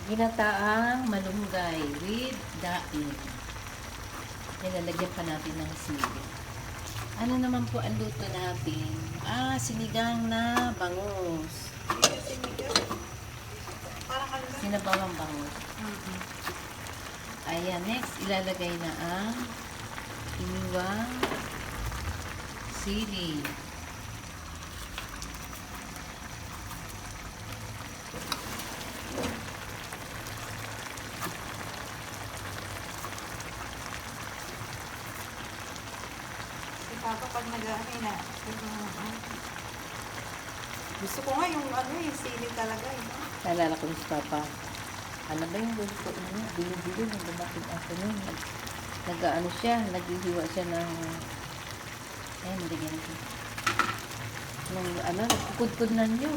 Ginataang malunggay with daing. Nilalagyan pa natin ng sili. Ano naman po ang luto natin? Sinigang na bangus. Sinabawang bangus. Ayan, next, ilalagay na ang iniwang sili. Papa pag nag-ano na. Gusto ko nga yung sili talaga eh. Naalala ko si Papa. Ano ba yung gusto niya? Bilo-bilo nung dumating ako nun. Nag-ano siya, naghihiwa siya ng hindi ganito. Nung nagkukudkod na niyo.